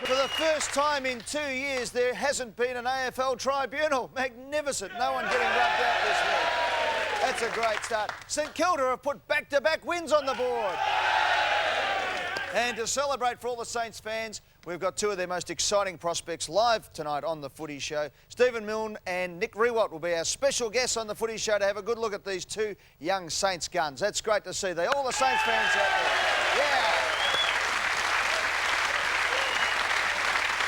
For the first time in 2 years, there hasn't been an AFL tribunal. Magnificent. No one getting rubbed out this week. That's a great start. St Kilda have put back-to-back wins on the board. And to celebrate for all the Saints fans, we've got two of their most exciting prospects live tonight on the Footy Show. Stephen Milne and Nick Riewoldt will be our special guests on the Footy Show to have a good look at these two young Saints guns. That's great to see. All the Saints fans out there. Yeah.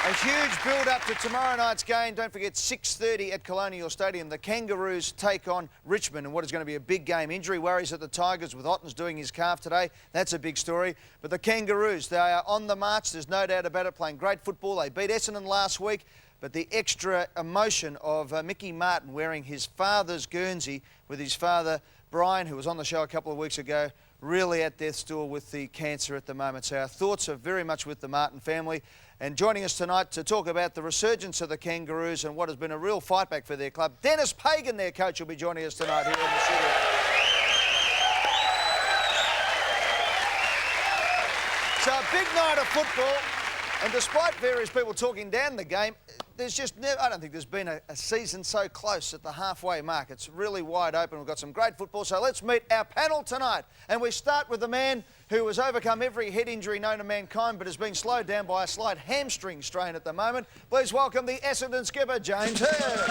A huge build-up to tomorrow night's game. Don't forget, 6:30 at Colonial Stadium. The Kangaroos take on Richmond in what is going to be a big game. Injury worries at the Tigers with Ottens doing his calf today. That's a big story. But the Kangaroos, they are on the march. There's no doubt about it, playing great football. They beat Essendon last week. But the extra emotion of Mickey Martin wearing his father's Guernsey with his father, Brian, who was on the show a couple of weeks ago, really at death's door with the cancer at the moment. So our thoughts are very much with the Martin family. And joining us tonight to talk about the resurgence of the Kangaroos and what has been a real fight back for their club, Dennis Pagan, their coach, will be joining us tonight here in the studio. So a big night of football, and despite various people talking down the game, there's just never, I don't think there's been a season so close at the halfway mark. It's really wide open. We've got some great football. So let's meet our panel tonight. And we start with the man who has overcome every head injury known to mankind but has been slowed down by a slight hamstring strain at the moment. Please welcome the Essendon skipper, James Hurd.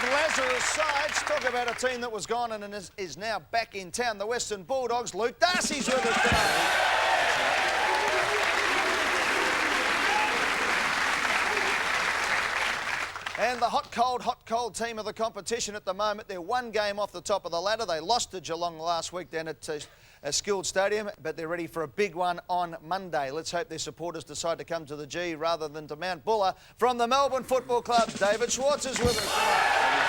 Lazarus sides, talk about a team that was gone and is now back in town. The Western Bulldogs, Luke Darcy's with us tonight. And the hot, cold team of the competition at the moment. They're one game off the top of the ladder. They lost to Geelong last week down at Skilled Stadium, but they're ready for a big one on Monday. Let's hope their supporters decide to come to the G rather than to Mount Buller. From the Melbourne Football Club, David Schwartz is with us tonight.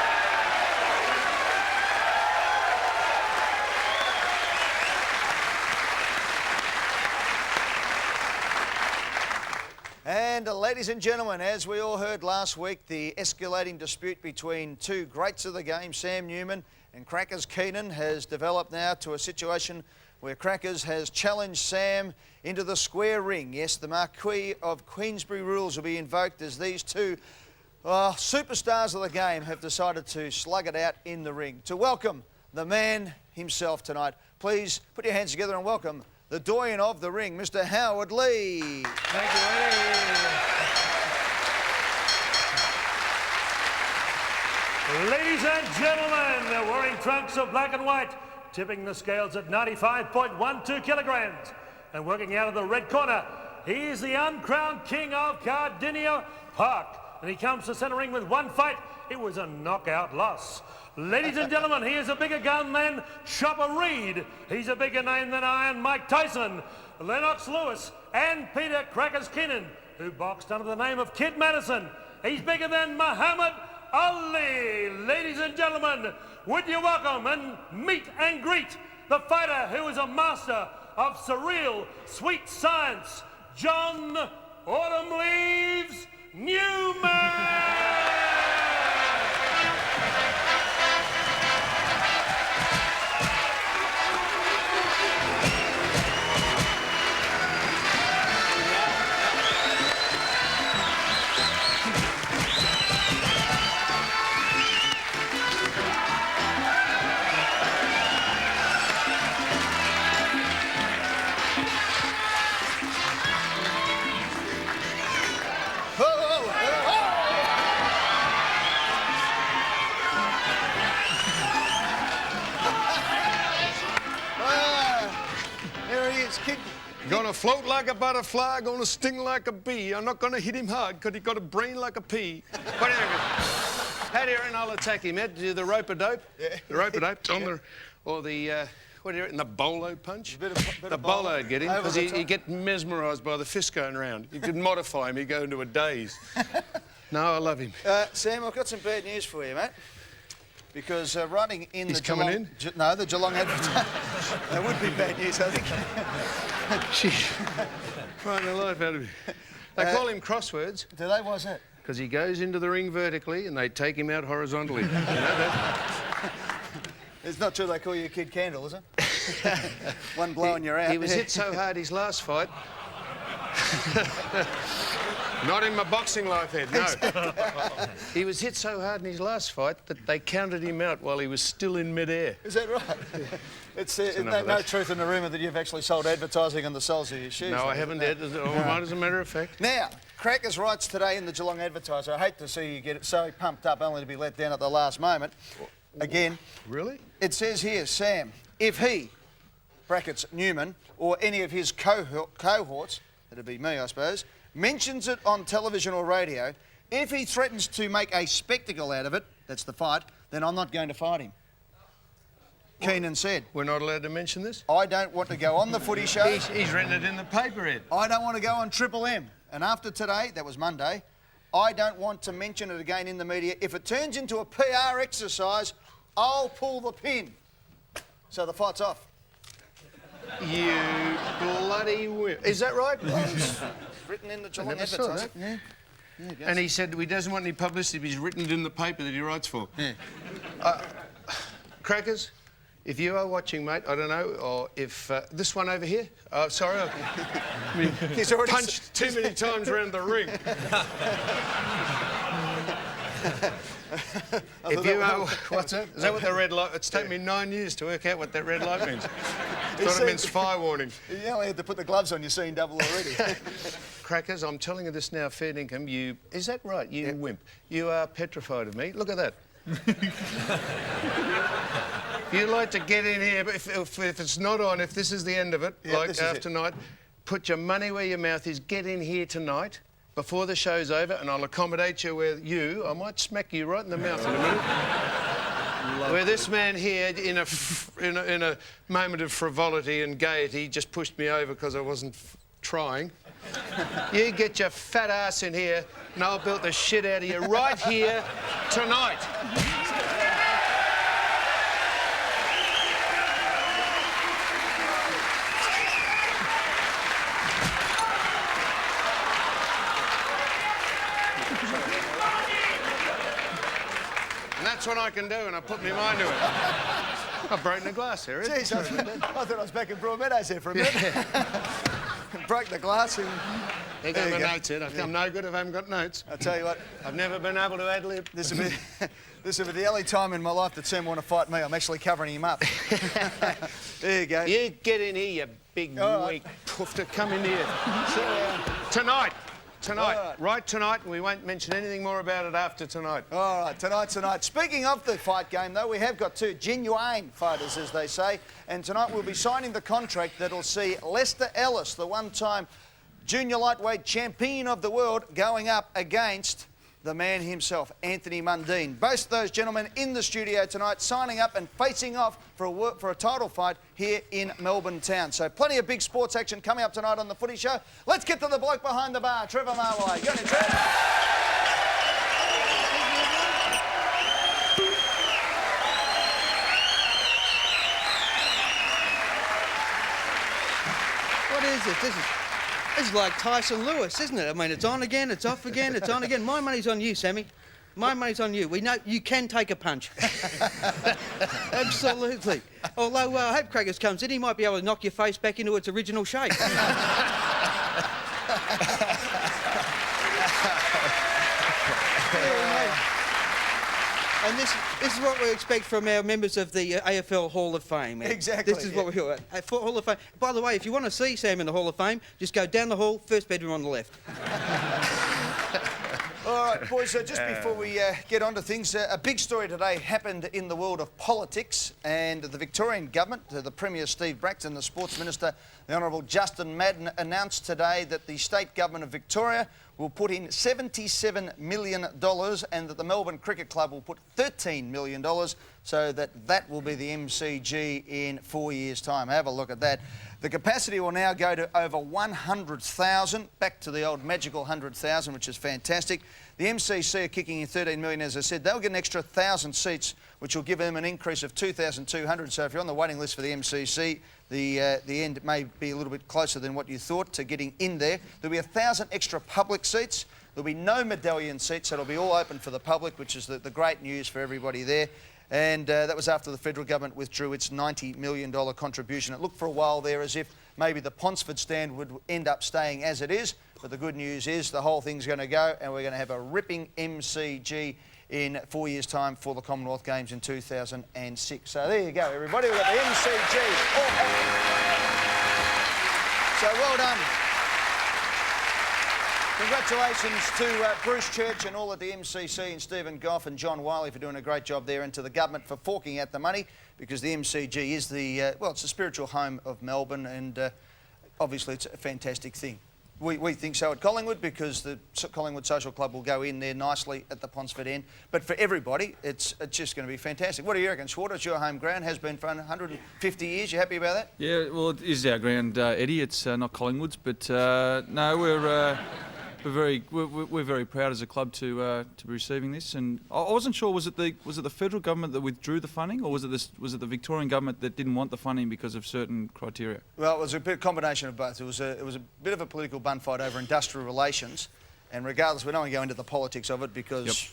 And ladies and gentlemen, as we all heard last week, the escalating dispute between two greats of the game, Sam Newman and Crackers Keenan, has developed now to a situation where Crackers has challenged Sam into the square ring. Yes, the Marquis of Queensberry rules will be invoked as these two superstars of the game have decided to slug it out in the ring. To welcome the man himself tonight, please put your hands together and welcome the doyen of the ring, Mr. Howard Lee. Thank you, Eddie. Ladies and gentlemen, they're wearing trunks of black and white, tipping the scales at 95.12 kilograms. And working out of the red corner, he is the uncrowned king of Cardinia Park. And he comes to centre ring with one fight. It was a knockout loss. Ladies and gentlemen, he is a bigger gun than Chopper Reed. He's a bigger name than Iron Mike Tyson, Lennox Lewis, and Peter Crackers Keenan, who boxed under the name of Kid Madison. He's bigger than Muhammad Ali. Ladies and gentlemen, would you welcome and meet and greet the fighter who is a master of surreal, sweet science, John Autumn Leaves Newman! Gonna float like a butterfly, gonna sting like a bee. I'm not gonna hit him hard, because he got a brain like a pea. But anyway, how do you reckon I'll attack him, Ed? Do the rope-a-dope? Yeah. The rope-a-dope on the, or the, what do you reckon, the bolo punch? The bolo would get him, because he'd get mesmerised by the fist going round. You could modify him, he'd go into a daze. No, I love him. Sam, I've got some bad news for you, mate. Because writing in He's the Geelong... coming in? No, the Geelong Advertiser... That would be bad news, I think. Right, the life out of me. They call him crosswords. Do they? Why's that? Because he goes into the ring vertically and they take him out horizontally. You know that? It's not true they call you a kid Candle, is it? One blowing you out. He was hit so hard his last fight. Not in my boxing life, Ed, no. He was hit so hard in his last fight that they counted him out while he was still in midair. Is that right? It's no truth in the rumour that you've actually sold advertising on the soles of your shoes. No, I haven't, Ed. As a matter of fact. Now, Crackers writes today in the Geelong Advertiser, I hate to see you get it so pumped up only to be let down at the last moment. Again. Really? It says here, Sam, if he, brackets Newman, or any of his cohorts, that'd be me, I suppose, mentions it on television or radio, if he threatens to make a spectacle out of it, that's the fight, then I'm not going to fight him. Keenan said. We're not allowed to mention this? I don't want to go on the footy show. He's written it in the paper, Ed. I don't want to go on Triple M. And after today, that was Monday, I don't want to mention it again in the media. If it turns into a PR exercise, I'll pull the pin. So the fight's off. You bloody wimp. Is that right? It's written in the Geelong Advertiser. Yeah. And he said he doesn't want any publicity, but he's written it in the paper that he writes for. Yeah. Crackers, if you are watching, mate, I don't know, or if this one over here, sorry, He's already punched too many times around the ring. If you are, what's that? Is that what the red light? It's taken me 9 years to work out what that red light means. Thought it means fire warning. You only had to put the gloves on. You're seeing double already. Crackers, I'm telling you this now, fair income. Is that right? You wimp. You are petrified of me. Look at that. You like to get in here, but if it's not on, if this is the end of it, like after tonight, put your money where your mouth is. Get in here tonight before the show's over, and I'll accommodate you where I might smack you right in the mouth in a minute. Where this man here, in a moment of frivolity and gaiety, just pushed me over because I wasn't trying. You get your fat ass in here, and I'll build the shit out of you right here tonight. And that's what I can do, and I put my mind to it. I've broken the glass here, isn't it? Jeez, I thought I was back in Broadmeadows here for a minute. Broke the glass and... There go my notes, Ed. I'm no good if I haven't got notes. I'll tell you what. I've never been able to ad-lib. This will be the only time in my life that Sam want to fight me. I'm actually covering him up. There you go. You get in here, you big, weak poofter. Come in here. Tonight. Right tonight, and we won't mention anything more about it after tonight. All right, tonight. Speaking of the fight game, though, we have got two genuine fighters, as they say, and tonight we'll be signing the contract that'll see Lester Ellis, the one-time junior lightweight champion of the world, going up against the man himself, Anthony Mundine. Both those gentlemen in the studio tonight, signing up and facing off for a title fight here in Melbourne town. So plenty of big sports action coming up tonight on the Footy Show. Let's get to the bloke behind the bar, Trevor Marway. Go ahead, Trevor. What is it? This is like Tyson Lewis, isn't it? I mean, it's on again, it's off again, it's on again. My money's on you, Sammy. My money's on you. We know you can take a punch. Absolutely. Although I hope Crackers comes in, he might be able to knock your face back into its original shape. And this is what we expect from our members of the AFL Hall of Fame. Exactly. This is what we want. Hall of Fame. By the way, if you want to see Sam in the Hall of Fame, just go down the hall, first bedroom on the left. All right, boys, so just before we get on to things, a big story today happened in the world of politics, and the Victorian government, the Premier Steve Bracton, the Sports Minister, the Honourable Justin Madden, announced today that the state government of Victoria will put in $77 million and that the Melbourne Cricket Club will put $13 million, so that will be the MCG in 4 years' time. Have a look at that. The capacity will now go to over 100,000, back to the old magical 100,000, which is fantastic. The MCC are kicking in $13 million, as I said. They'll get an extra 1,000 seats, which will give them an increase of 2,200. So if you're on the waiting list for the MCC, the end may be a little bit closer than what you thought to getting in there. There'll be 1,000 extra public seats. There'll be no medallion seats, so it'll be all open for the public, which is the great news for everybody there. And that was after the federal government withdrew its $90 million contribution. It looked for a while there as if maybe the Ponsford stand would end up staying as it is, but the good news is the whole thing's going to go, and we're going to have a ripping MCG in 4 years' time for the Commonwealth Games in 2006. So there you go, everybody. We've got the MCG all happening. So well done. Congratulations to Bruce Church and all at the MCC and Stephen Goff and John Wiley for doing a great job there, and to the government for forking out the money, because the MCG is the, well, it's the spiritual home of Melbourne, and obviously it's a fantastic thing. We think so at Collingwood, because the Collingwood Social Club will go in there nicely at the Ponsford end. But for everybody, it's just going to be fantastic. What do you reckon, Schwarter? It's your home ground, has been for 150 years. You happy about that? Yeah, well, it is our ground, Eddie. It's not Collingwood's, but no, we're very proud as a club to be receiving this. And I wasn't sure, was it the federal government that withdrew the funding, or was it the Victorian government that didn't want the funding because of certain criteria? Well, it was a combination of both. It was a bit of a political bun fight over industrial relations, and regardless, we don't want to go into the politics of it, because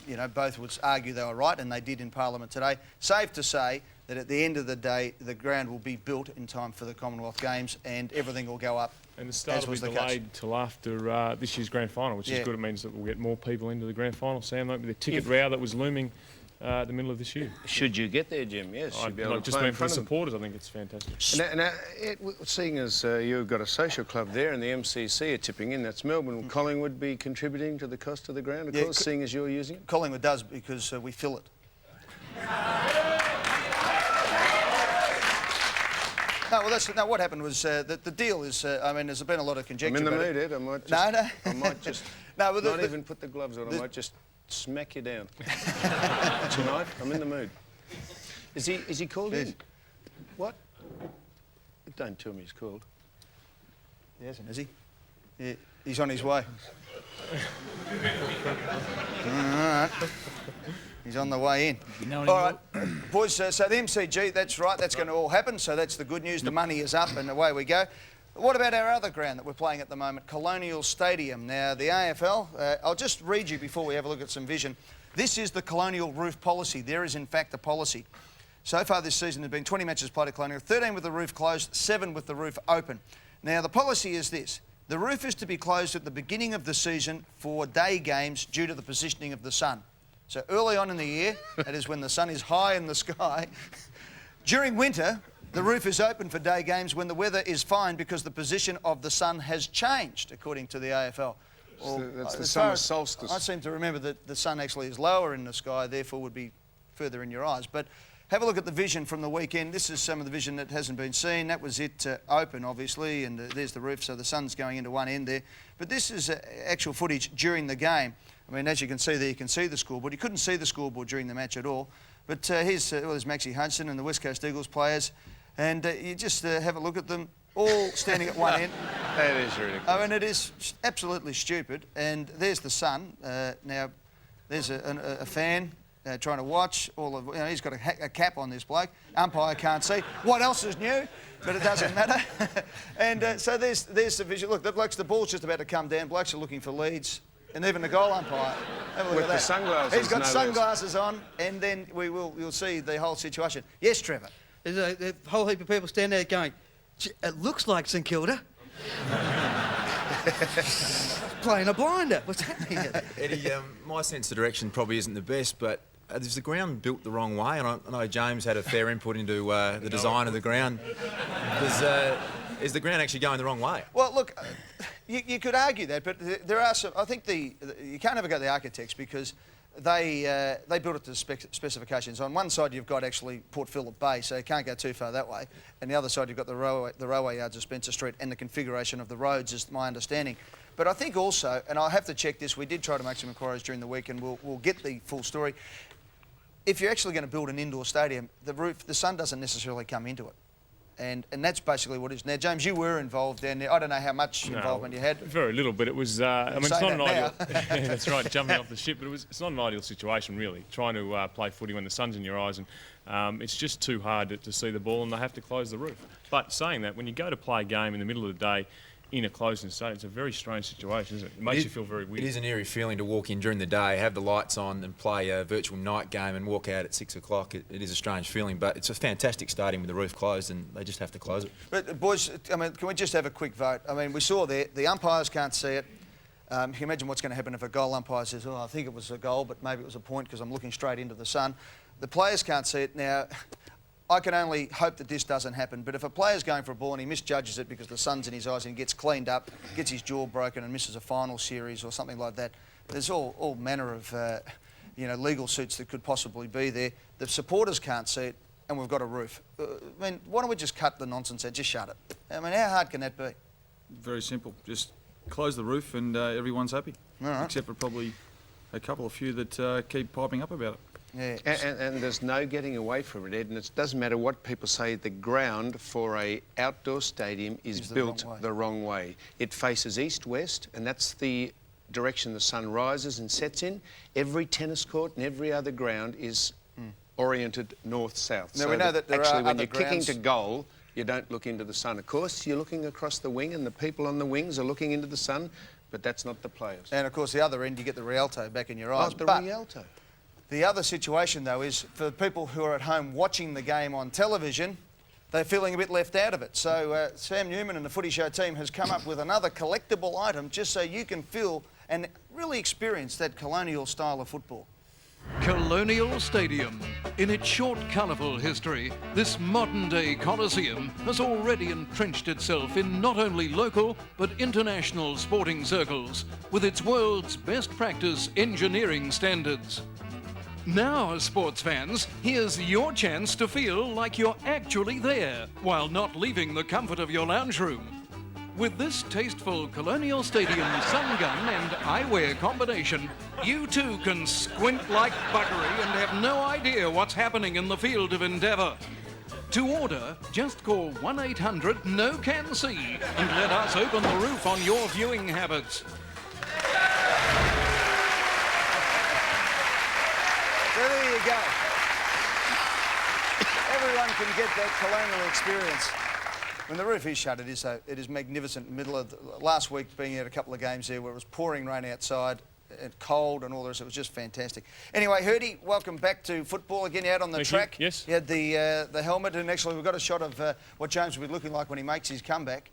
you know, both would argue they were right, and they did in Parliament today. Safe to say that at the end of the day, the ground will be built in time for the Commonwealth Games, and everything will go up. And the start will be delayed till after this year's grand final, which is good. It means that we'll get more people into the grand final. Sam, won't be the ticket row that was looming at the middle of this year. Should you get there, Jim? Yes. Just mean for the supporters, I think it's fantastic. Now, seeing as you've got a social club there and the MCC are tipping in, that's Melbourne. Will Collingwood be contributing to the cost of the ground, of course, seeing as you're using it? Collingwood does, because we fill it. No, well, what happened was that the deal is, I mean, there's been a lot of conjecture. I'm in the mood, Ed. I might just, I might just not even put the gloves on. I might just smack you down. Tonight, I'm in the mood. Is he called in? What? Don't tell me he's called. He hasn't, is he? Yeah, he's on his way. All right. He's on the way in. All right, boys, so the MCG, that's right, that's going to all happen, so that's the good news. The money is up and away we go. What about our other ground that we're playing at the moment, Colonial Stadium? Now, the AFL, I'll just read you before we have a look at some vision. This is the Colonial roof policy. There is, in fact, a policy. So far this season, there have been 20 matches played at Colonial, 13 with the roof closed, 7 with the roof open. Now, the policy is this. The roof is to be closed at the beginning of the season for day games due to the positioning of the sun. So early on in the year, that is when the sun is high in the sky. During winter, the roof is open for day games when the weather is fine because the position of the sun has changed, according to the AFL. That's the summer solstice. I seem to remember that the sun actually is lower in the sky, therefore would be further in your eyes. But have a look at the vision from the weekend. This is some of the vision that hasn't been seen. That was it open, obviously, and there's the roof, so the sun's going into one end there. But this is actual footage during the game. I mean, as you can see there, you can see the scoreboard. You couldn't see the scoreboard during the match at all. But here's Maxie Hudson and the West Coast Eagles players. And you just have a look at them, all standing at one end. That is ridiculous. I mean, it is absolutely stupid. And there's the sun. Now, there's a fan trying to watch. He's got a cap on, this bloke. Umpire can't see. What else is new? But it doesn't matter. And so there's the vision. Look, the ball's just about to come down. Blokes are looking for leads. And even the goal umpire. Have a look with at that. The sunglasses. He's got sunglasses on, and then you'll see the whole situation. Yes, Trevor. There's a whole heap of people standing there going, it looks like St Kilda. Playing a blinder. What's happening here? Eddie, my sense of direction probably isn't the best, but is the ground built the wrong way? And I know James had a fair input into the design of the ground. Is the ground actually going the wrong way? Well, look, you could argue that, but there are some. I think you can't ever go to the architects because they built it to specifications. On one side, you've got actually Port Phillip Bay, so you can't go too far that way. And the other side, you've got the railway yards of Spencer Street and the configuration of the roads, is my understanding. But I think also, and I'll have to check this, we did try to make some inquiries during the week, and we'll get the full story. If you're actually going to build an indoor stadium, the sun doesn't necessarily come into it. And that's basically what it is. Now, James, you were involved down there. I don't know how much involvement you had. Very little, but it was... I mean, it's not an ideal... Yeah, that's right, jumping off the ship. But it's not an ideal situation, really, trying to play footy when the sun's in your eyes. And it's just too hard to see the ball, and they have to close the roof. But saying that, when you go to play a game in the middle of the day, in a closed stadium. It's a very strange situation, isn't it? It makes you feel very weird. It is an eerie feeling to walk in during the day, have the lights on and play a virtual night game and walk out at 6 o'clock. It is a strange feeling, but it's a fantastic stadium with the roof closed and they just have to close it. But, boys, I mean, can we just have a quick vote? I mean, we saw there, the umpires can't see it. You can imagine what's going to happen if a goal umpire says, oh, I think it was a goal, but maybe it was a point because I'm looking straight into the sun. The players can't see it. Now, I can only hope that this doesn't happen, but if a player's going for a ball and he misjudges it because the sun's in his eyes and he gets cleaned up, gets his jaw broken and misses a final series or something like that, there's all manner of legal suits that could possibly be there. The supporters can't see it and we've got a roof. I mean, why don't we just cut the nonsense out, just shut it? I mean, how hard can that be? Very simple. Just close the roof and everyone's happy. All right. Except for probably a few that keep piping up about it. Yeah. And there's no getting away from it, Ed, and it doesn't matter what people say, the ground for a outdoor stadium is built the wrong way. It faces east-west, and that's the direction the sun rises and sets in. Every tennis court and every other ground is oriented north-south. Now, we know that there actually, are when other you're kicking grounds... to goal, you don't look into the sun. Of course, you're looking across the wing, and the people on the wings are looking into the sun, but that's not the players. And, of course, the other end, you get the Rialto back in your eyes. Oh, the Rialto. The other situation, though, is for people who are at home watching the game on television, they're feeling a bit left out of it. So Sam Newman and the Footy Show team has come up with another collectible item just so you can feel and really experience that colonial style of football. Colonial Stadium. In its short, colourful history, this modern-day coliseum has already entrenched itself in not only local but international sporting circles with its world's best practice engineering standards. Now, sports fans, here's your chance to feel like you're actually there while not leaving the comfort of your lounge room. With this tasteful Colonial Stadium sun gun and eyewear combination, you too can squint like Buckery and have no idea what's happening in the field of endeavour. To order, just call 1-800-NO-CAN-SEE and let us open the roof on your viewing habits. So there you go. Everyone can get that colonial experience. When the roof is shut, it is magnificent. Middle of last week, being at a couple of games there where it was pouring rain outside, and cold and all the rest, it was just fantastic. Anyway, Hurdy, welcome back to football again. Out on the track. Yes. You had the helmet, and actually we've got a shot of what James will be looking like when he makes his comeback.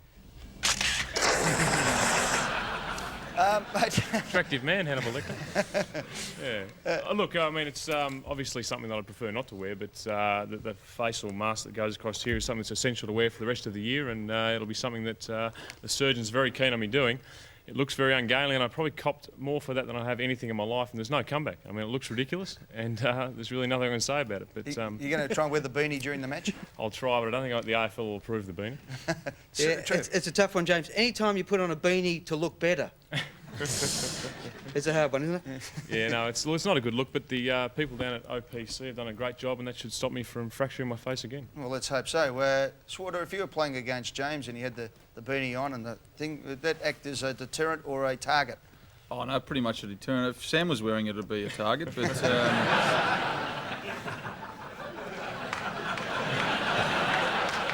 Attractive man, Hannibal Lecter. Yeah. Look, I mean, it's obviously something that I'd prefer not to wear, but the facial mask that goes across here is something that's essential to wear for the rest of the year, and it'll be something that the surgeon's very keen on me doing. It looks very ungainly, and I probably copped more for that than I have anything in my life, and there's no comeback. I mean, it looks ridiculous, and there's really nothing I can say about it. But you're going to try and wear the beanie during the match? I'll try, but I don't think the AFL will approve the beanie. Yeah, it's a tough one, James. Anytime you put on a beanie to look better, it's a hard one, isn't it? Yeah, no, it's not a good look, but the people down at OPC have done a great job, and that should stop me from fracturing my face again. Well, let's hope so. Swarter, if you were playing against James and you had the beanie on and the thing, would that act as a deterrent or a target? Oh, no, pretty much a deterrent. If Sam was wearing it, it'd be a target, but...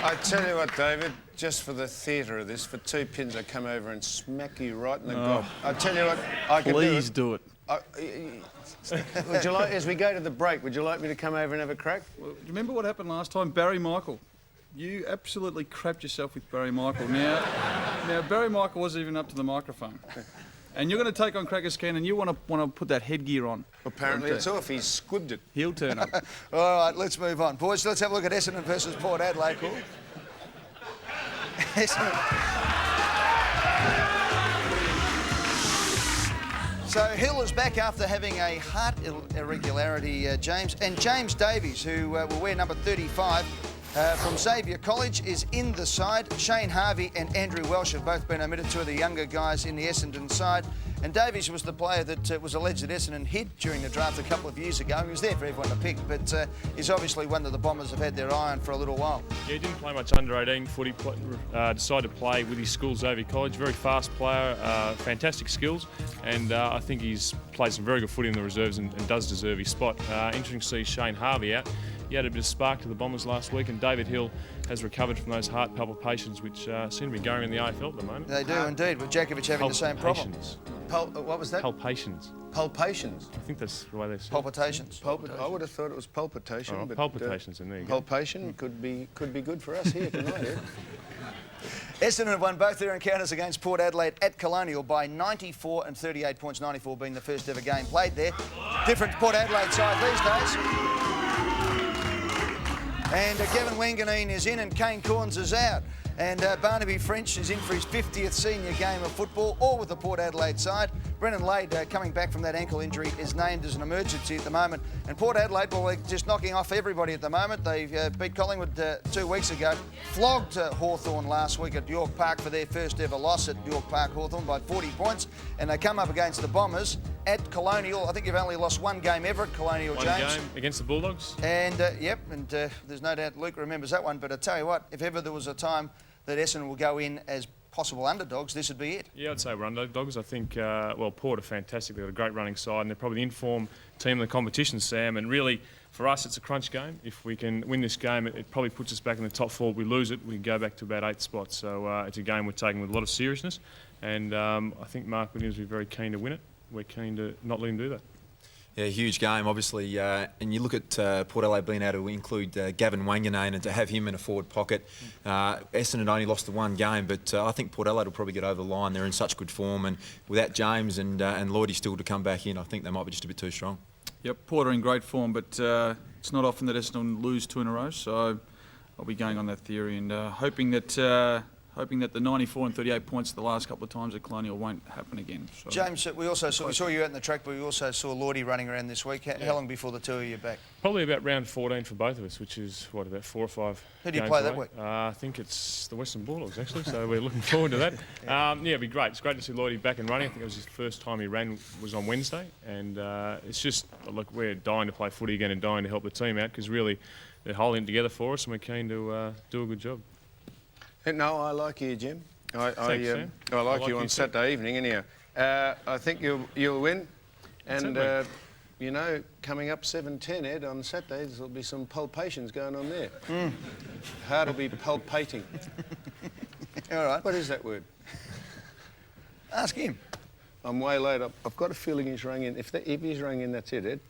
I tell you what, David, just for the theatre of this, for 2 pins, I'd come over and smack you right in the gob. I tell you what, I can Please do it. Would you like, as we go to the break, would you like me to come over and have a crack? Well, do you remember what happened last time? Barry Michael. You absolutely crapped yourself with Barry Michael. Now Barry Michael wasn't even up to the microphone. And you're going to take on Crackers Can and you want to put that headgear on. Apparently it's off. He's squibbed it. He'll turn up. All right, let's move on. Boys, let's have a look at Essendon versus Port Adelaide. So Hill is back after having a heart irregularity, James. And James Davies, who will wear number 35 from Xavier College, is in the side. Shane Harvey and Andrew Welsh have both been omitted, 2 of the younger guys in the Essendon side. And Davies was the player that was alleged that Essendon hid during the draft a couple of years ago. He was there for everyone to pick, but he's obviously one that the Bombers have had their eye on for a little while. Yeah, he didn't play much under-18 footy, decided to play with his school, Xavier College. Very fast player, fantastic skills, and I think he's played some very good footy in the reserves and does deserve his spot. Interesting to see Shane Harvey out. he added a bit of spark to the Bombers last week, and David Hill has recovered from those heart palpitations which seem to be going in the AFL at the moment. They do indeed, with Djakovic having the same problem. What was that? Palpitations. Palpations. I think that's the way they say it. Palpitations. I would have thought it was palpitation. Oh, but, palpitations, and there you go. Palpation could be good for us here tonight. Eh? Essendon have won both their encounters against Port Adelaide at Colonial by 94 and 38 points, 94 being the first ever game played there. Different Port Adelaide side these days. And Gavin Wanganeen is in and Kane Corns is out. And Barnaby French is in for his 50th senior game of football, all with the Port Adelaide side. Brennan Lade, coming back from that ankle injury, is named as an emergency at the moment. And Port Adelaide, well, they're just knocking off everybody at the moment. They beat Collingwood 2 weeks ago, flogged Hawthorn last week at York Park for their first ever loss at York Park Hawthorn by 40 points. And they come up against the Bombers at Colonial. I think you've only lost one game ever at Colonial, James. One game against the Bulldogs. And, there's no doubt Luke remembers that one. But I tell you what, if ever there was a time that Essendon will go in as possible underdogs, this would be it. Yeah, I'd say we're underdogs. I think, Port are fantastic. They've got a great running side, and they're probably the in-form team in the competition, Sam. And really, for us, it's a crunch game. If we can win this game, it probably puts us back in the top 4. If we lose it, we go back to about 8th spot. So it's a game we're taking with a lot of seriousness. And I think Mark Williams will be very keen to win it. We're keen to not let him do that. Yeah, huge game, obviously. And you look at Port Adelaide being able to include Gavin Wanganeen and to have him in a forward pocket. Essendon only lost the one game, but I think Port Adelaide will probably get over the line. They're in such good form, and without James and Lloydie still to come back in, I think they might be just a bit too strong. Yep, Port are in great form, but it's not often that Essendon lose 2 in a row, so I'll be going on that theory and hoping that the 94 and 38 points the last couple of times at Colonial won't happen again. So. James, we saw you out in the track, but we also saw Lloydie running around this week. How long before the two of you are back? Probably about round 14 for both of us, which is, about 4 or 5 Who do you games play away. that week? I think it's the Western Bulldogs, actually, so we're looking forward to that. It'd be great. It's great to see Lloydie back and running. I think it was his first time he ran was on Wednesday, and it's just, look, we're dying to play footy again and dying to help the team out, because really they're holding together for us, and we're keen to do a good job. No, I like you, Jim. Thanks, Sam. I like you on Saturday evening, anyhow. I think you'll win. And, coming up 7:10, Ed, on Saturday, there'll be some palpations going on there. Heart will be palpating. All right. What is that word? Ask him. I'm way late. I've got a feeling he's rang in. If he's rang in, that's it, Ed.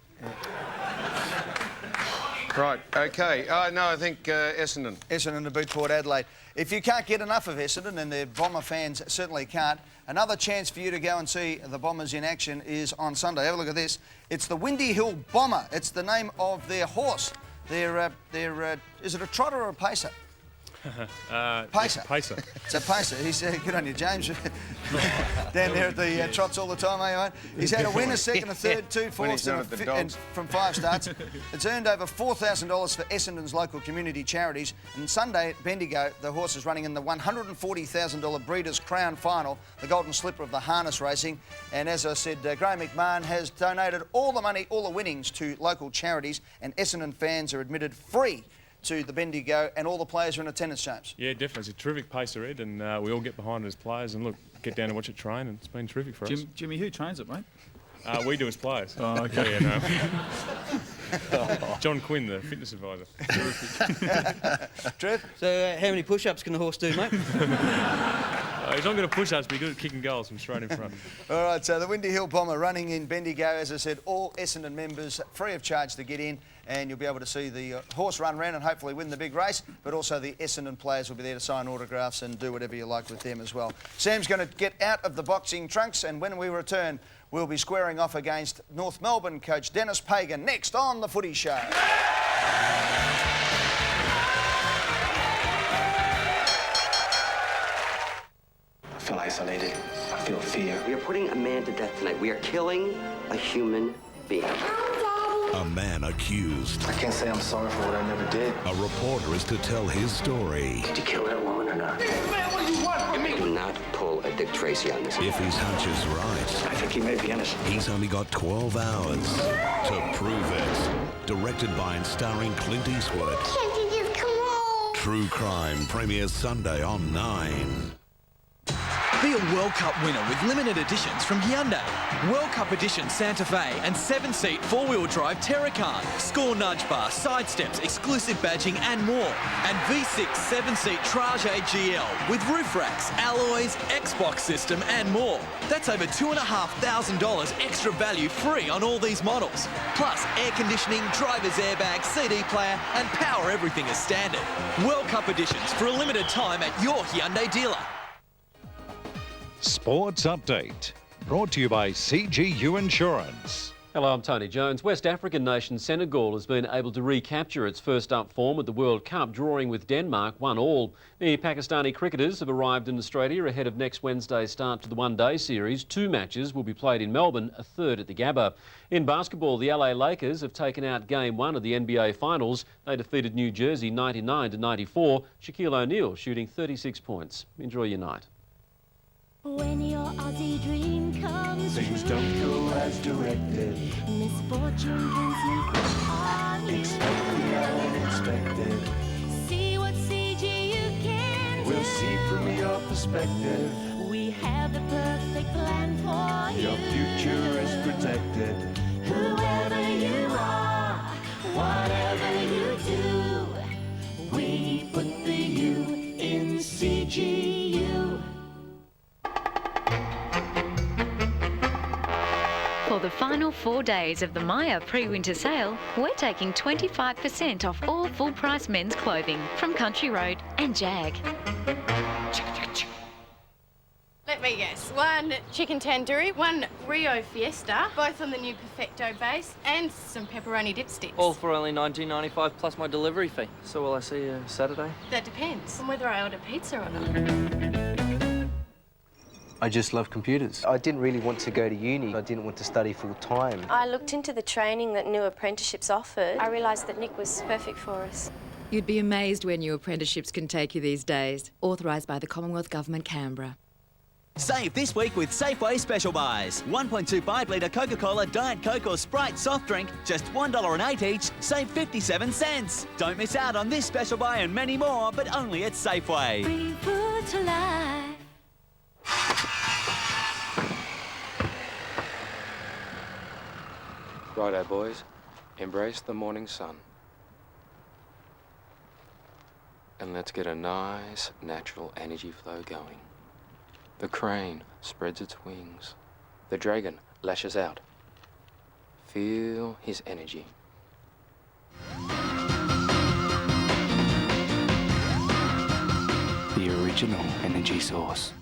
Right, OK. No, I think Essendon. Essendon to beat Port Adelaide. If you can't get enough of Essendon, and the Bomber fans certainly can't, another chance for you to go and see the Bombers in action is on Sunday. Have a look at this. It's the Windy Hill Bomber. It's the name of their horse. Is it a trotter or a pacer? Pacer. Pacer. It's a pacer. He's good on you, James. Down there at the trots all the time, eh, mate? He's had a win, a second, a third, 2 fourths, and from 5 starts. It's earned over $4,000 for Essendon's local community charities. And Sunday at Bendigo, the horse is running in the $140,000 Breeders' Crown Final, the Golden Slipper of the harness racing. And as I said, Graham McMahon has donated all the money, all the winnings to local charities, and Essendon fans are admitted free to the Bendigo, and all the players are in attendance, James. Yeah, definitely. It's a terrific pacer, Ed, and we all get behind it as players. And look, get down and watch it train, and it's been terrific for us. Jimmy, who trains it, mate? We do as players. Oh, OK. John Quinn, the fitness advisor. Trev? So how many push-ups can the horse do, mate? He's not going to push us, but he's good at kicking goals from straight in front. All right, so the Windy Hill Bomber running in Bendigo, as I said, all Essendon members free of charge to get in, and you'll be able to see the horse run around and hopefully win the big race, but also the Essendon players will be there to sign autographs and do whatever you like with them as well. Sam's going to get out of the boxing trunks, and when we return, we'll be squaring off against North Melbourne coach Dennis Pagan next on The Footy Show. I feel isolated. I feel fear. We are putting a man to death tonight. We are killing a human being. A man accused. I can't say I'm sorry for what I never did. A reporter is to tell his story. Did you kill that woman or not? Man, what do you want from me? Do not pull a Dick Tracy on this. If his hunch is right, I think he may be innocent. he's only got 12 hours to prove it. Directed by and starring Clint Eastwood. Can't you just come home? True Crime premieres Sunday on 9. Be a World Cup winner with limited editions from Hyundai. World Cup edition Santa Fe and 7-seat 4-wheel drive Terracan. Score nudge bar, side steps, exclusive badging and more. And V6 7-seat Trajet GL with roof racks, alloys, Xbox system and more. That's over $2,500 extra value free on all these models. Plus air conditioning, driver's airbag, CD player and power everything as standard. World Cup editions for a limited time at your Hyundai dealer. Sports Update, brought to you by CGU Insurance. Hello, I'm Tony Jones. West African nation Senegal has been able to recapture its first up form at the World Cup, drawing with Denmark 1-1. The Pakistani cricketers have arrived in Australia ahead of next Wednesday's start to the one-day series. 2 matches will be played in Melbourne, a third at the Gabba. In basketball, the LA Lakers have taken out Game 1 of the NBA Finals. They defeated New Jersey 99-94. Shaquille O'Neal shooting 36 points. Enjoy your night. When your Aussie dream comes Things true, don't go as directed. misfortune can sneak upon you. Expect the unexpected. See what CGU can do. We'll see from your perspective. We have the perfect plan for you. Your future is protected. Whoever you are, whatever you do, we put the U in CGU. For the final 4 days of the Maya pre-winter sale, we're taking 25% off all full-price men's clothing from Country Road and Jag. Let me guess. 1 chicken tandoori, 1 Rio Fiesta, both on the new Perfecto base, and some pepperoni dipsticks. All for only $19.95 plus my delivery fee. So will I see you Saturday? That depends on whether I order pizza or not. I just love computers. I didn't really want to go to uni. I didn't want to study full time. I looked into the training that new apprenticeships offered. I realised that Nick was perfect for us. You'd be amazed where new apprenticeships can take you these days. Authorised by the Commonwealth Government, Canberra. Save this week with Safeway Special Buys. 1.25 litre Coca-Cola, Diet Coke or Sprite soft drink, just $1.08 each, save 57 cents. Don't miss out on this special buy and many more, but only at Safeway. Bring food to life. Righto, boys. Embrace the morning sun. And let's get a nice, natural energy flow going. The crane spreads its wings. The dragon lashes out. Feel his energy. The original energy source.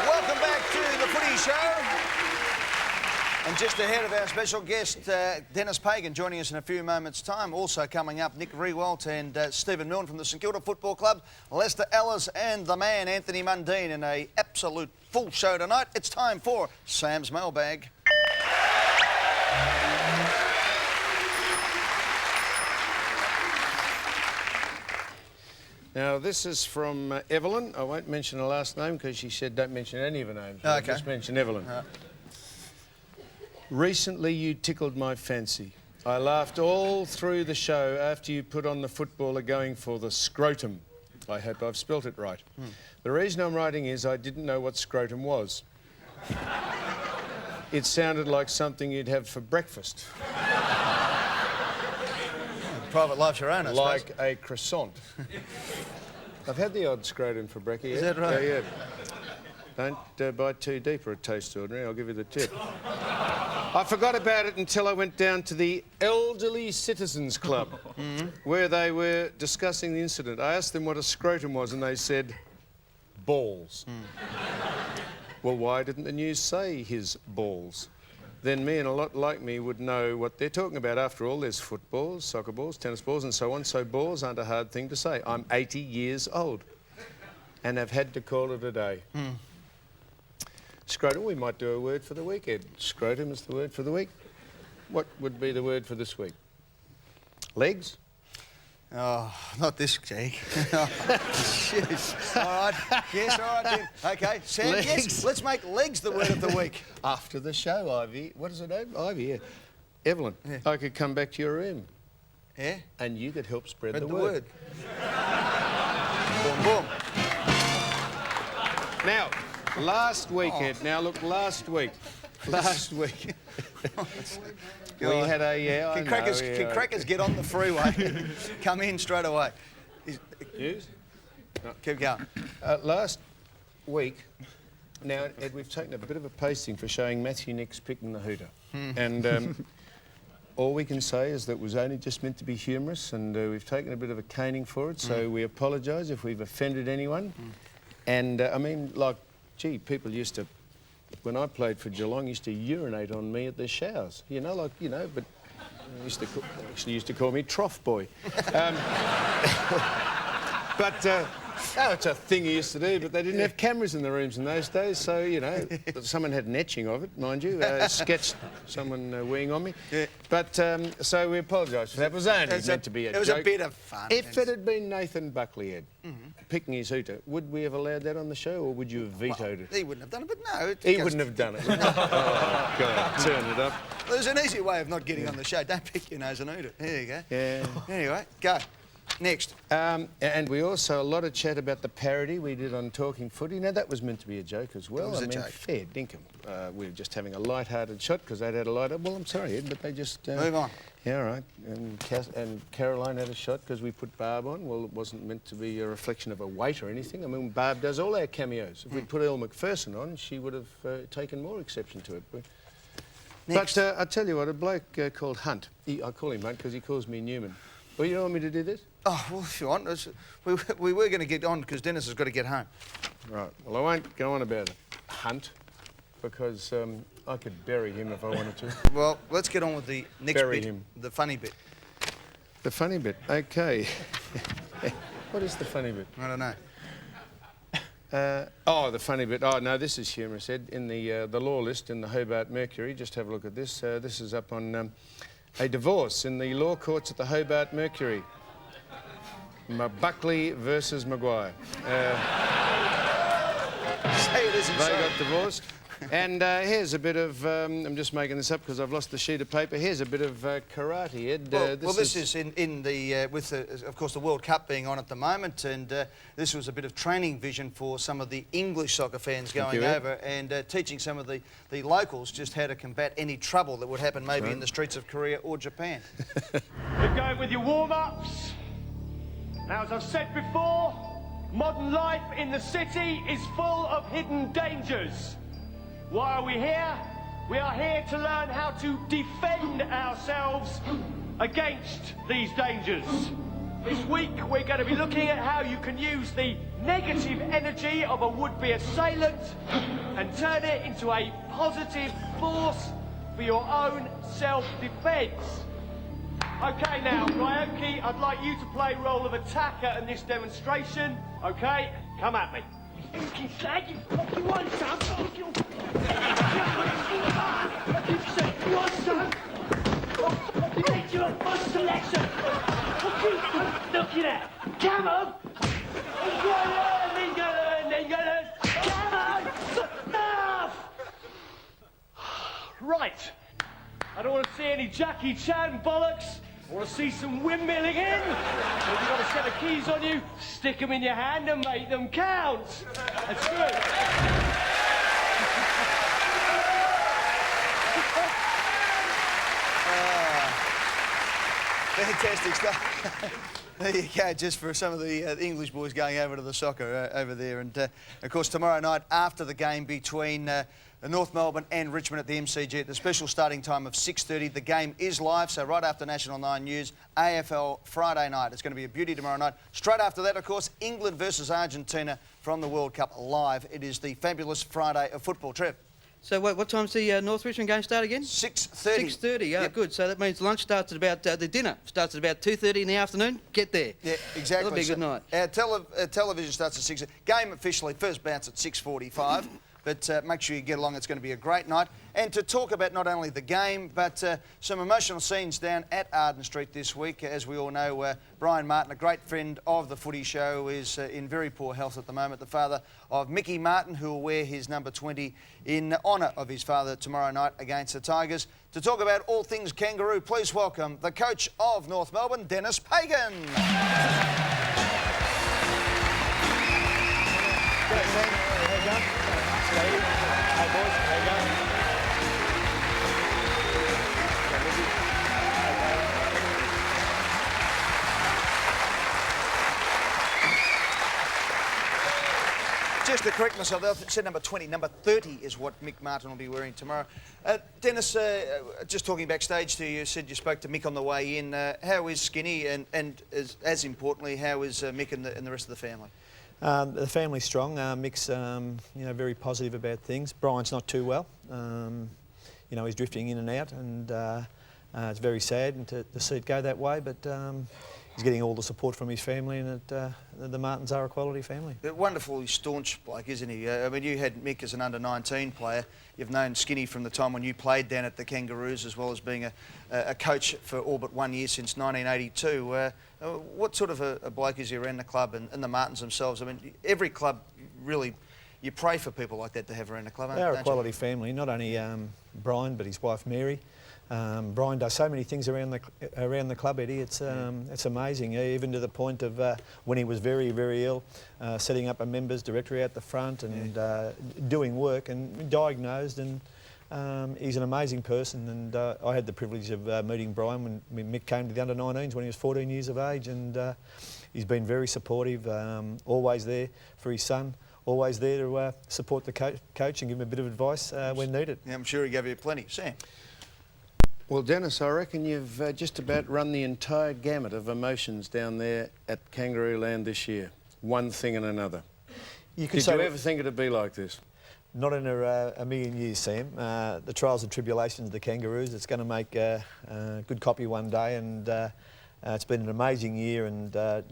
Welcome back to the Footy Show. And just ahead of our special guest, Dennis Pagan, joining us in a few moments' time. Also coming up, Nick Riewoldt and Stephen Milne from the St Kilda Football Club, Lester Ellis and the man, Anthony Mundine, in an absolute full show tonight. It's time for Sam's Mailbag. Now, this is from Evelyn. I won't mention her last name because she said don't mention any of her names. I'll just mention Evelyn. Recently, you tickled my fancy. I laughed all through the show after you put on the footballer going for the scrotum. I hope I've spelt it right. The reason I'm writing is I didn't know what scrotum was. It sounded like something you'd have for breakfast. Private life's your own, I suppose. Like a croissant. I've had the odd scrotum for brekkie. Is that right? Yeah. Don't bite too deep or it tastes ordinary. I'll give you the tip. I forgot about it until I went down to the Elderly Citizens Club, where they were discussing the incident. I asked them what a scrotum was, and they said, balls. Well, why didn't the news say his balls? Then me and a lot like me would know what they're talking about. After all, there's footballs, soccer balls, tennis balls, and so on, so balls aren't a hard thing to say. I'm 80 years old, and I've had to call it a day. Scrotum, we might do a word for the week, Ed. Scrotum is the word for the week. What would be the word for this week? Legs? Oh, not this, Jake. Jeez. All right. Yes, all right then. OK, Sam, Legs. yes, let's make legs the word of the week. After the show, Ivy. What is her name? Ivy, yeah. Evelyn, I could come back to your room Yeah? And you could help spread the word. word. Boom, boom. Now, last week, Ed. Now, look, last week. We had a... Can crackers get on the freeway? Come in straight away. News? No. Keep going. Last week, now, Ed, we've taken a bit of a pasting for showing Matthew Nicks picking the hooter. And all we can say is that it was only just meant to be humorous, and we've taken a bit of a caning for it, so we apologise if we've offended anyone. And, I mean, like, gee, people used to... When I played for Geelong, used to urinate on me at their showers. You know, like, you know, but actually used to call me Trough Boy. Oh, it's a thing he used to do, but they didn't have cameras in the rooms in those days, so, you know, someone had an etching of it, mind you, sketched someone weeing on me. Yeah. But, so we apologise for that. It was only meant to be a joke. It was a bit of fun. If it had been Nathan Buckley, Ed, picking his hooter, would we have allowed that on the show, or would you have vetoed it? He wouldn't have done it, but no. He wouldn't have done it. Oh, God, turn it up. Well, there's an easy way of not getting on the show. Don't pick your nose and hooter. There you go. Yeah. Anyway, go. Next. And we also, a lot of chat about the parody we did on Talking Footy. Now, that was meant to be a joke as well. It was a joke. Fair dinkum. We were just having a light-hearted shot because they'd had a light... Well, I'm sorry, Ed, but they just... Move on. Yeah, all right. And Caroline had a shot because we put Barb on. Well, it wasn't meant to be a reflection of a weight or anything. I mean, Barb does all our cameos. If we'd put Elle McPherson on, she would have taken more exception to it. But I tell you what, a bloke called Hunt, I call him Hunt because he calls me Newman. Well, you don't want me to do this? Oh, well, if you want. We were going to get on because Dennis has got to get home. Right. Well, I won't go on about Hunt because I could bury him if I wanted to. Well, let's get on with the next bury bit. Him. The funny bit. The funny bit? OK. What is the funny bit? I don't know. The funny bit. Oh, no, this is humorous, Ed. In the law list in the Hobart Mercury, just have a look at this. This is up on a divorce in the law courts at the Hobart Mercury. Buckley versus Maguire. Say it isn't they so. got divorced. And here's a bit of... I'm just making this up because I've lost the sheet of paper. Here's a bit of karate, Ed. This is in the... with, of course, the World Cup being on at the moment, and this was a bit of training vision for some of the English soccer fans going over and teaching some of the locals just how to combat any trouble that would happen maybe in the streets of Korea or Japan. You're going with your warm-ups. Now, as I've said before, modern life in the city is full of hidden dangers. Why are we here? We are here to learn how to defend ourselves against these dangers. This week we're going to be looking at how you can use the negative energy of a would-be assailant and turn it into a positive force for your own self-defence. OK, now, Ryoki, I'd like you to play role of attacker in this demonstration. OK, come at me. You said you fucking want some. You want some? You make your first selection. Look at that. Come on. Come on. Enough. Right. I don't want to see any Jackie Chan bollocks. I want to see some windmilling in. If you've got a set of keys on you, stick them in your hand and make them count. That's good. Fantastic stuff. There you go, just for some of the English boys going over to the soccer over there. And, of course, tomorrow night after the game between North Melbourne and Richmond at the MCG at the special starting time of 6:30. The game is live, so right after National 9 News, AFL Friday night. It's going to be a beauty tomorrow night. Straight after that, of course, England versus Argentina from the World Cup live. It is the fabulous Friday of football. Trev. So what time's the North Richmond game start again? 6:30. 6:30, yeah, good. So that means lunch starts at about, the dinner starts at about 2:30 in the afternoon. Get there. Yeah, exactly. That'll be a good night. Our television starts at 6. Game officially, first bounce at 6:45. But make sure you get along. It's going to be a great night. And to talk about not only the game, but some emotional scenes down at Arden Street this week. As we all know, Brian Martin, a great friend of the Footy Show, is in very poor health at the moment. The father of Mickey Martin, who will wear his number 20 in honour of his father tomorrow night against the Tigers. To talk about all things Kangaroo, please welcome the coach of North Melbourne, Denis Pagan. Hey boys, how you going? Just to correct myself, I said number 20. Number 30 is what Mick Martin will be wearing tomorrow. Dennis, just talking backstage to you, said you spoke to Mick on the way in. How is Skinny, and as importantly, how is Mick and the rest of the family? The family's strong. Mick's, very positive about things. Brian's not too well. He's drifting in and out, and it's very sad and to see it go that way. But he's getting all the support from his family, and the Martins are a quality family. A wonderfully staunch bloke, isn't he? I mean, you had Mick as an under-19 player. You've known Skinny from the time when you played down at the Kangaroos, as well as being a coach for all but 1 year since 1982. What sort of a bloke is he around the club and the Martins themselves? I mean, every club really, you pray for people like that to have around the club. They're a quality family. Not only Brian, but his wife Mary. Brian does so many things around the club, Eddie. It's amazing, even to the point of when he was very, very ill, setting up a members directory out the front and doing work and diagnosed. And he's an amazing person. And I had the privilege of meeting Brian when Mick came to the under-19s when he was 14 years of age. And he's been very supportive, always there for his son. Always there to support the coach and give him a bit of advice when needed. Yeah, I'm sure he gave you plenty. Sam? Well, Dennis, I reckon you've just about run the entire gamut of emotions down there at Kangaroo Land this year. One thing and another. Did you ever think it'd be like this? Not in a million years, Sam. The trials and tribulations of the Kangaroos, it's going to make a good copy one day, and it's been an amazing year, and to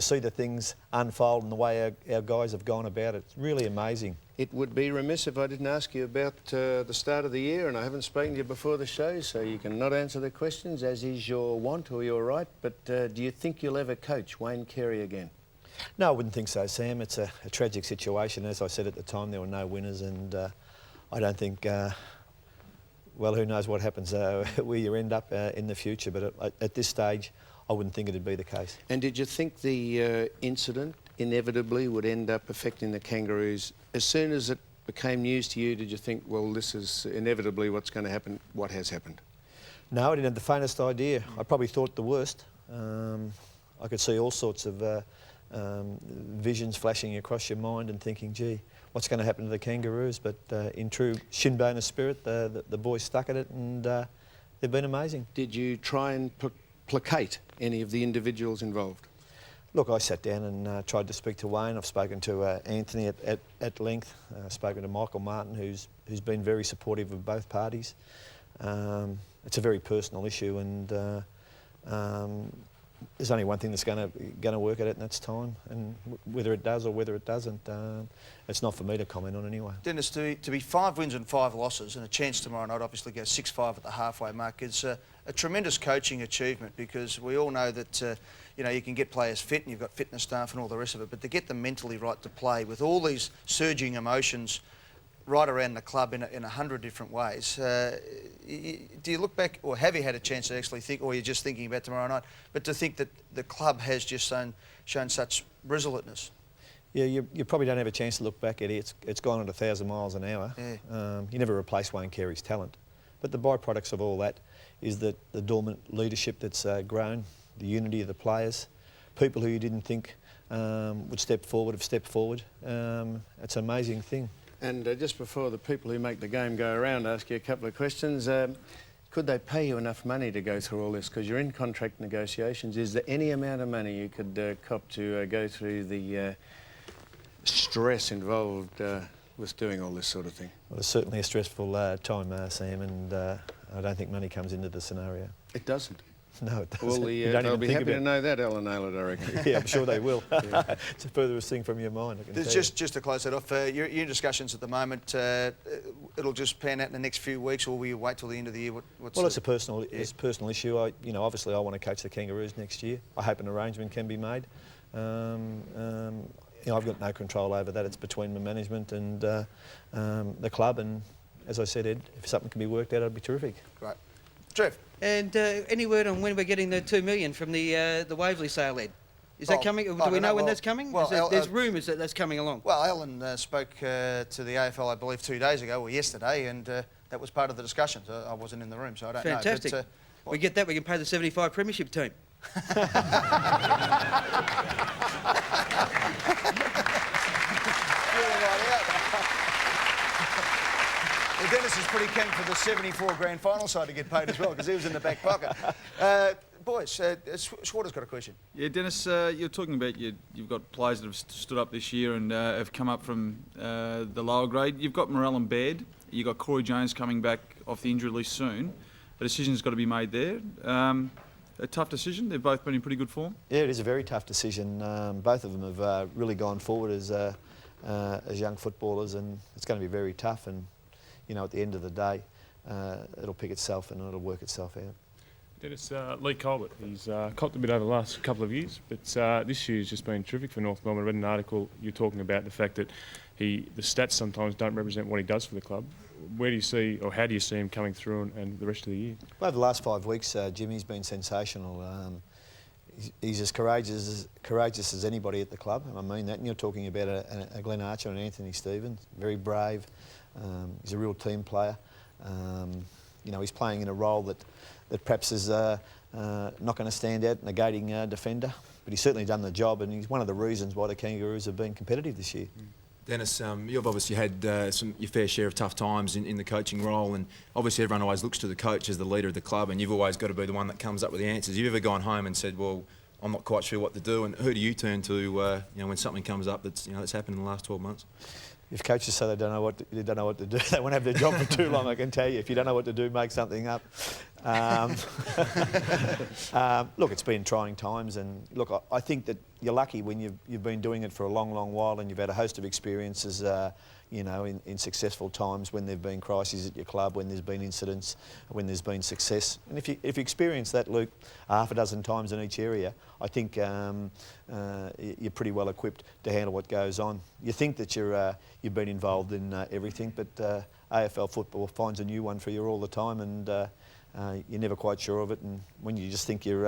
see the things unfold and the way our guys have gone about it, it's really amazing. It would be remiss if I didn't ask you about the start of the year, and I haven't spoken to you before the show, so you can not answer the questions as is your want or your right, but do you think you'll ever coach Wayne Carey again? No, I wouldn't think so, Sam. It's a tragic situation. As I said at the time, there were no winners, and I don't think, well, who knows what happens where you end up in the future, but at this stage, I wouldn't think it'd be the case. And did you think the incident inevitably would end up affecting the Kangaroos? As soon as it became news to you, did you think, well, this is inevitably what's going to happen, what has happened? No, I didn't have the faintest idea. I probably thought the worst. I could see all sorts of visions flashing across your mind and thinking, gee, what's going to happen to the Kangaroos? But in true shinboner spirit, the boys stuck at it, and they've been amazing. Did you try and placate any of the individuals involved? Look, I sat down and tried to speak to Wayne. I've spoken to Anthony at length. Spoken to Michael Martin, who's been very supportive of both parties. It's a very personal issue, and there's only one thing that's going to work at it, and that's time. And whether it does or whether it doesn't, it's not for me to comment on anyway. Dennis, to be 5 wins and 5 losses and a chance tomorrow night, obviously go 6-5 at the halfway mark, is a tremendous coaching achievement, because we all know that you can get players fit and you've got fitness staff and all the rest of it, but to get them mentally right to play with all these surging emotions right around the club in 100 different ways. Do you look back, or have you had a chance to actually think, or you're just thinking about tomorrow night, but to think that the club has just shown such resoluteness? Yeah, you probably don't have a chance to look back, Eddie. It's gone at 1,000 miles an hour. Yeah. You never replace Wayne Carey's talent. But the byproducts of all that is that the dormant leadership that's grown, the unity of the players, people who you didn't think would step forward have stepped forward. It's an amazing thing. And just before the people who make the game go around ask you a couple of questions, could they pay you enough money to go through all this? Because you're in contract negotiations. Is there any amount of money you could cop to go through the stress involved with doing all this sort of thing? Well, it's certainly a stressful time, Sam, and I don't think money comes into the scenario. It doesn't? No, it doesn't. Well, they'll be happy to know that, Alan Naylor, I reckon. Yeah, I'm sure they will. It's the furthest thing from your mind, I can tell you. Just to close that off, you're in discussions at the moment. It'll just pan out in the next few weeks, or will you wait till the end of the year? Well, it's a personal issue. Obviously, I want to coach the Kangaroos next year. I hope an arrangement can be made. I've got no control over that. It's between the management and the club. And as I said, Ed, if something can be worked out, it'd be terrific. Great. Trev. And any word on when we're getting the $2 million from the Waverley sale, Ed? Is that coming? Do we know when that's coming? Well, there's rumours that that's coming along. Well, Alan spoke to the AFL, I believe, 2 days ago or yesterday, and that was part of the discussions. I wasn't in the room, so I don't know. Fantastic. We get that, we can pay the 75 premiership team. Well, Dennis is pretty keen for the 74 grand final side to get paid as well, because he was in the back pocket. Boys, Schwarter's got a question. Yeah, Dennis, you're talking about you've got players that have stood up this year and have come up from the lower grade. You've got Morell and Baird. You've got Corey Jones coming back off the injury list soon. A decision's got to be made there. A tough decision. They've both been in pretty good form. Yeah, it is a very tough decision. Both of them have really gone forward as young footballers, and it's going to be very tough. And at the end of the day, it'll pick itself and it'll work itself out. Dennis, Lee Colbert, he's copped a bit over the last couple of years, but this year's just been terrific for North Melbourne. I read an article you're talking about the fact that the stats sometimes don't represent what he does for the club. Where do you see, or how do you see him coming through and the rest of the year? Well, over the last 5 weeks, Jimmy's been sensational. He's as courageous as anybody at the club, and I mean that. And you're talking about a Glenn Archer and Anthony Stevens, very brave. He's a real team player. He's playing in a role that perhaps is not going to stand out, negating defender, but he's certainly done the job, and he's one of the reasons why the Kangaroos have been competitive this year. Dennis, you've obviously had your fair share of tough times in the coaching role, and obviously everyone always looks to the coach as the leader of the club, and you've always got to be the one that comes up with the answers. Have you ever gone home and said, well, I'm not quite sure what to do, and who do you turn to when something comes up that's happened in the last 12 months? If coaches say they don't know what to do, they won't have their job for too long, I can tell you. If you don't know what to do, make something up. Look, it's been trying times, and look, I think that you're lucky when you've been doing it for a long, long while, and you've had a host of experiences, in successful times, when there've been crises at your club, when there's been incidents, when there's been success. And if you experience that, Luke, half a dozen times in each area, I think you're pretty well equipped to handle what goes on. You think that you've been involved in everything, but AFL football finds a new one for you all the time, and you're never quite sure of it. And when you just think you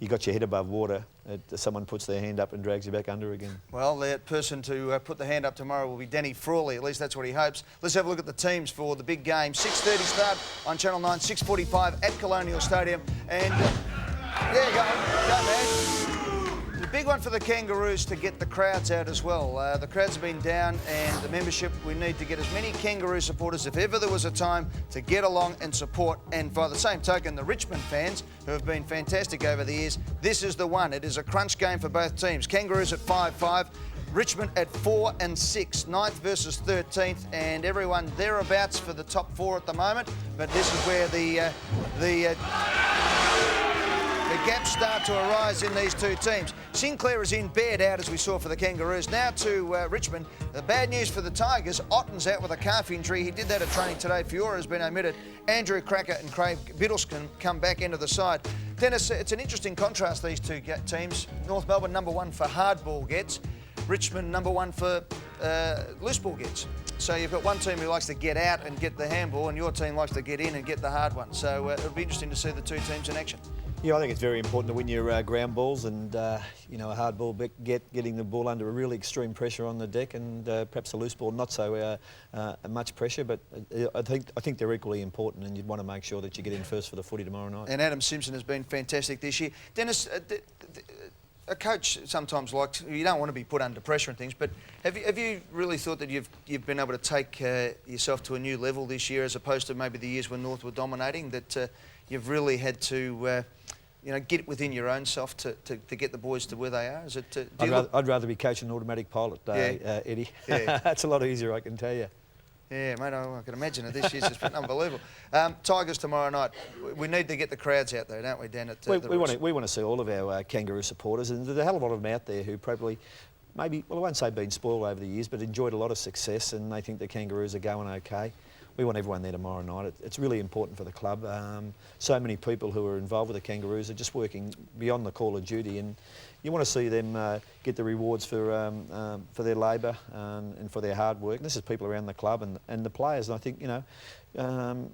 got your head above water, someone puts their hand up and drags you back under again. Well, that person to put the hand up tomorrow will be Danny Frawley. At least that's what he hopes. Let's have a look at the teams for the big game. 6:30 start on Channel 9, 6:45 at Colonial Stadium. And there you go man. The big one for the Kangaroos to get the crowds out as well. The crowds have been down, and the membership, we need to get as many Kangaroo supporters, if ever there was a time, to get along and support. And by the same token, the Richmond fans, who have been fantastic over the years, this is the one. It is a crunch game for both teams. Kangaroos at 5-5, Richmond at 4 and 6, 9th versus 13th, and everyone thereabouts for the top 4 at the moment. But this is where the gaps start to arise in these two teams. Sinclair is in, Baird out, as we saw for the Kangaroos. Now to Richmond. The bad news for the Tigers, Otten's out with a calf injury. He did that at training today. Fiora has been omitted. Andrew Cracker and Craig Biddles can come back into the side. Dennis, it's an interesting contrast, these two teams. North Melbourne #1 for hard ball gets. Richmond #1 for loose ball gets. So you've got one team who likes to get out and get the handball, and your team likes to get in and get the hard one. So it'll be interesting to see the two teams in action. Yeah, I think it's very important to win your ground balls, and a hard ball getting the ball under a really extreme pressure on the deck, and perhaps a loose ball not so much pressure. But I think they're equally important, and you'd want to make sure that you get in first for the footy tomorrow night. And Adam Simpson has been fantastic this year. Dennis, a coach sometimes likes, you don't want to be put under pressure and things, but have you really thought that you've been able to take yourself to a new level this year, as opposed to maybe the years when North were dominating, that you've really had to get within your own self to get the boys to where they are? Is it? I'd rather be coaching an automatic pilot, Eddie. Yeah. That's a lot easier, I can tell you. Yeah, mate, I can imagine it. This year's just been unbelievable. Tigers tomorrow night. We need to get the crowds out there, don't we, Dan? We want to see all of our Kangaroo supporters, and there's a hell of a lot of them out there who probably, maybe, well, I won't say been spoiled over the years, but enjoyed a lot of success, and they think the Kangaroos are going okay. We want everyone there tomorrow night. It's really important for the club. So many people who are involved with the Kangaroos are just working beyond the call of duty, and you want to see them get the rewards for their labour and for their hard work. And this is people around the club and the players. And I think, you know,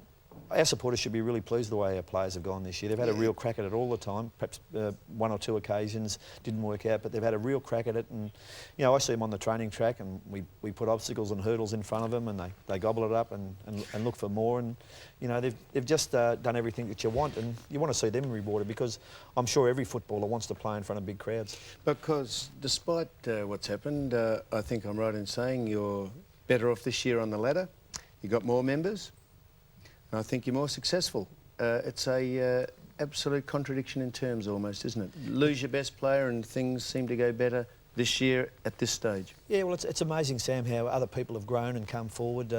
our supporters should be really pleased with the way our players have gone this year. They've had a real crack at it all the time. Perhaps one or two occasions didn't work out, but they've had a real crack at it. And, you know, I see them on the training track, and we put obstacles and hurdles in front of them, and they gobble it up and look for more. And, you know, they've just done everything that you want, and you want to see them rewarded, because I'm sure every footballer wants to play in front of big crowds. Because despite what's happened, I think I'm right in saying you're better off this year on the ladder. You got more members. I think you're more successful. It's a absolute contradiction in terms almost, isn't it? Lose your best player and things seem to go better this year at this stage. Yeah, well, it's amazing, Sam, how other people have grown and come forward.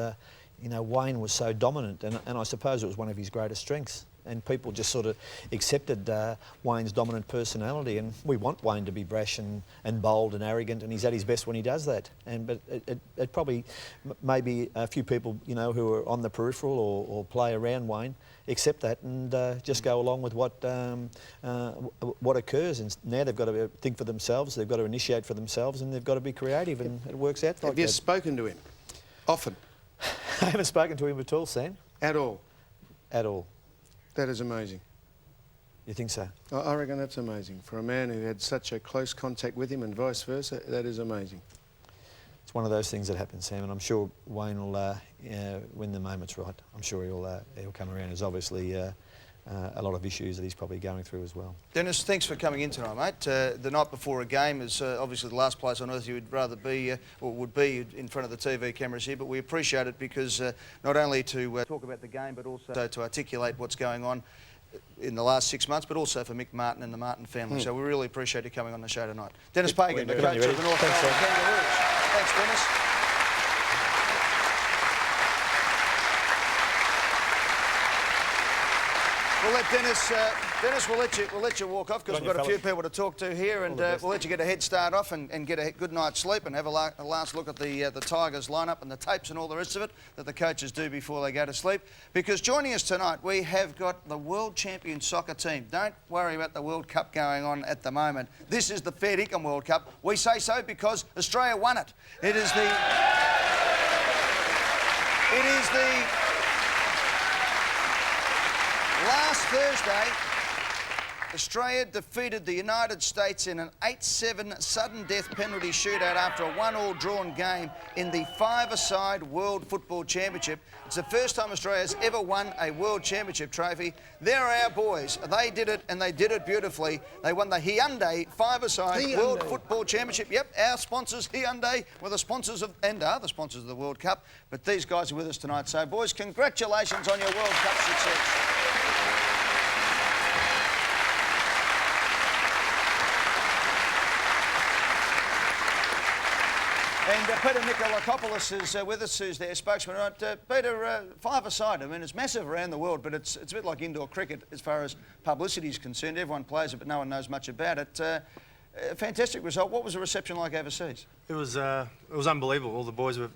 You know, Wayne was so dominant, and I suppose it was one of his greatest strengths. And people just sort of accepted Wayne's dominant personality, and we want Wayne to be brash and bold and arrogant, and he's at his best when he does that. But it probably, maybe a few people, you know, who are on the peripheral or play around Wayne accept that and just go along with what occurs. And now they've got to think for themselves, they've got to initiate for themselves, and they've got to be creative, and it works out like that. Have you spoken to him? Often? I haven't spoken to him at all, Sam. At all? At all. That is amazing. You think so? I reckon that's amazing. For a man who had such a close contact with him and vice versa, that is amazing. It's one of those things that happens, Sam, and I'm sure Wayne will, when the moment's right, I'm sure he'll come around. There's obviously a lot of issues that he's probably going through as well. Dennis, thanks for coming in tonight, mate. The night before a game is obviously the last place on earth you would rather be, or would be in front of the TV cameras here, but we appreciate it because not only to talk about the game, but also to articulate what's going on in the last 6 months, but also for Mick Martin and the Martin family. So we really appreciate you coming on the show tonight. Dennis Pagan, the coach of the North Melbourne Kangaroos. Thanks, Dennis. We'll let Dennis, we'll let you walk off because we've got a few people to talk to here, and we'll let you get a head start off and get a good night's sleep and have a last look at the Tigers lineup and the tapes and all the rest of it that the coaches do before they go to sleep. Because joining us tonight, we have got the world champion soccer team. Don't worry about the World Cup going on at the moment. This is the Fair Dinkum World Cup. We say so because Australia won it. It is the last Thursday, Australia defeated the United States in an 8-7 sudden death penalty shootout after a 1-1 drawn game in the five-a-side World Football Championship. It's the first time Australia's ever won a World Championship trophy. There are our boys. They did it, and they did it beautifully. They won the Hyundai five-a-side World Football Championship. Yep, our sponsors, Hyundai, were the sponsors of, and are the sponsors of the World Cup. But these guys are with us tonight. So, boys, congratulations on your World Cup success. And Peter Nikolakopoulos is with us, who's their spokesman. Peter, five-a-side, I mean, it's massive around the world, but it's a bit like indoor cricket as far as publicity is concerned. Everyone plays it, but no one knows much about it. A fantastic result. What was the reception like overseas? It was unbelievable. All the boys were